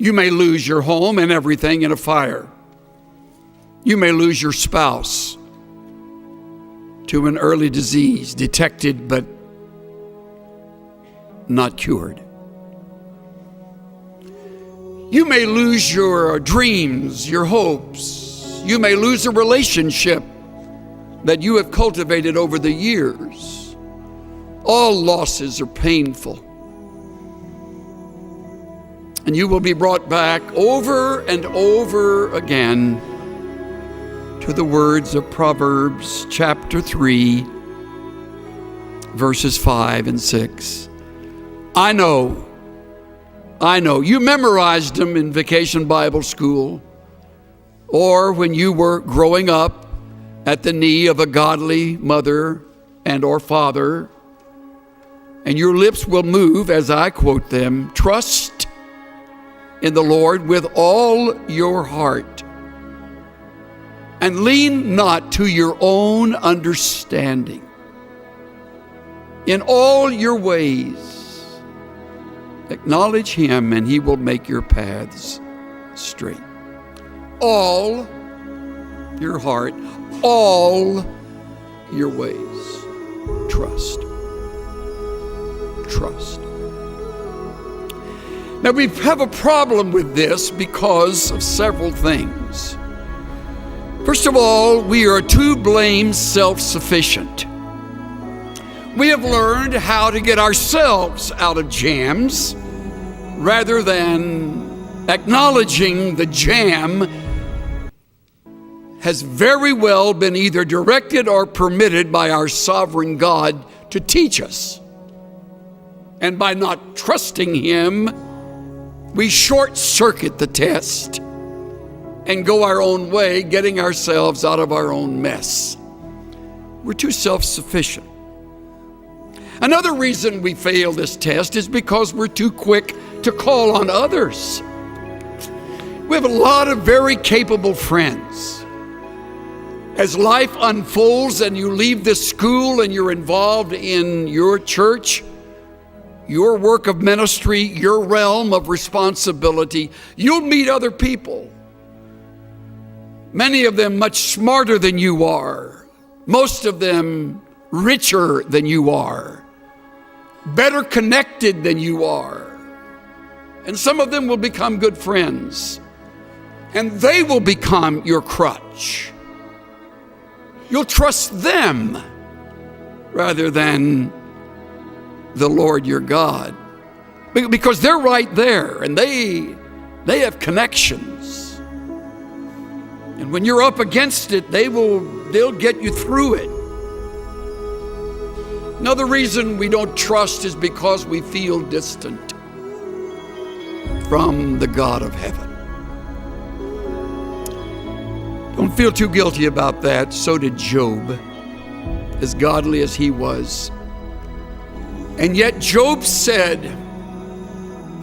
You may lose your home and everything in a fire. You may lose your spouse to an early disease, detected but not cured. You may lose your dreams, your hopes. You may lose a relationship that you have cultivated over the years. All losses are painful. And you will be brought back over and over again to the words of Proverbs chapter 3, verses 5 and 6. I know. You memorized them in Vacation Bible School or when you were growing up at the knee of a godly mother and or father, and your lips will move as I quote them. Trust in the Lord with all your heart, and lean not to your own understanding. In all your ways, acknowledge him, and he will make your paths straight. All your heart, all your ways, trust. Trust. Now, we have a problem with this because of several things. First of all, we are to blame self-sufficient. We have learned how to get ourselves out of jams rather than acknowledging the jam has very well been either directed or permitted by our sovereign God to teach us. And by not trusting him, we short-circuit the test and go our own way, getting ourselves out of our own mess. We're too self-sufficient. Another reason we fail this test is because we're too quick to call on others. We have a lot of very capable friends. As life unfolds and you leave this school and you're involved in your church, your work of ministry, your realm of responsibility, you'll meet other people. Many of them much smarter than you are. Most of them richer than you are. Better connected than you are. And some of them will become good friends. And they will become your crutch. You'll trust them rather than the Lord your God, because they're right there and they have connections. And when you're up against it, they'll get you through it. Another reason we don't trust is because we feel distant from the God of heaven. Don't feel too guilty about that. So did Job, as godly as he was. And yet Job said,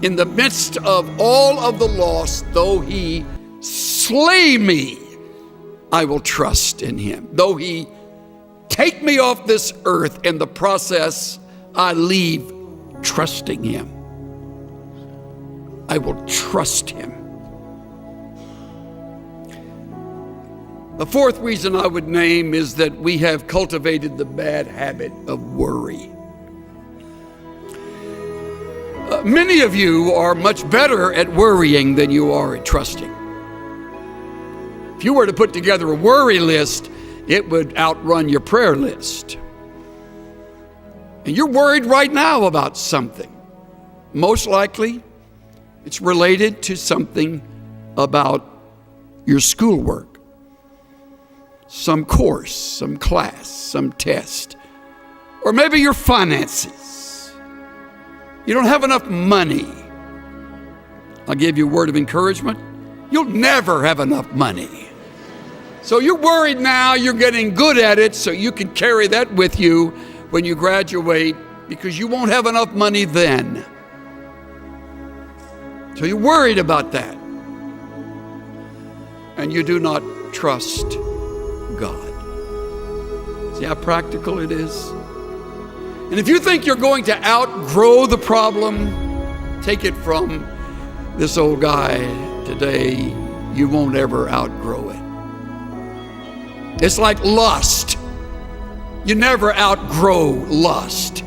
in the midst of all of the loss, though he slay me, I will trust in him. Though he take me off this earth, in the process, I leave trusting him. I will trust him. The fourth reason I would name is that we have cultivated the bad habit of worry. Many of you are much better at worrying than you are at trusting. If you were to put together a worry list, it would outrun your prayer list. And you're worried right now about something. Most likely, it's related to something about your schoolwork. Some course, some class, some test, or maybe your finances. You don't have enough money. I'll give you a word of encouragement. You'll never have enough money. So you're worried now, you're getting good at it, so you can carry that with you when you graduate, because you won't have enough money then. So you're worried about that. And you do not trust God. See how practical it is? And if you think you're going to outgrow the problem, take it from This old guy today, you won't ever outgrow it. It's like lust. You never outgrow lust.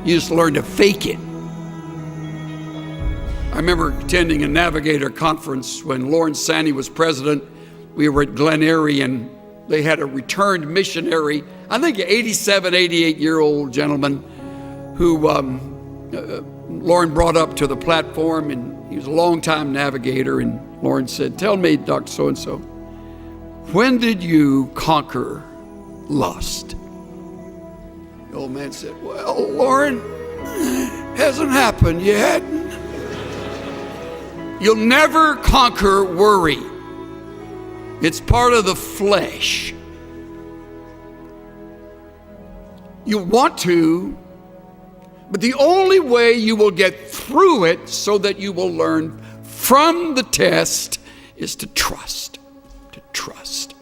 You just learn to fake it. I remember attending a Navigator conference when Lawrence Sandy was president. We were at Glen Erie, and they had a returned missionary, I think an 87, 88-year-old gentleman who Lauren brought up to the platform, and he was a longtime navigator. And Lauren said, "Tell me, Dr. So-and-so, when did you conquer lust?" The old man said, "Well, Lauren, hasn't happened yet." You'll never conquer worry. It's part of the flesh. You want to, but the only way you will get through it so that you will learn from the test is to trust. To trust.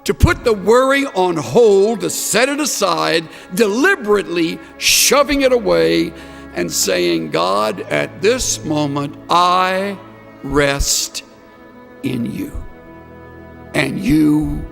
To put the worry on hold, to set it aside, deliberately shoving it away and saying, "God, at this moment, I rest in you, and you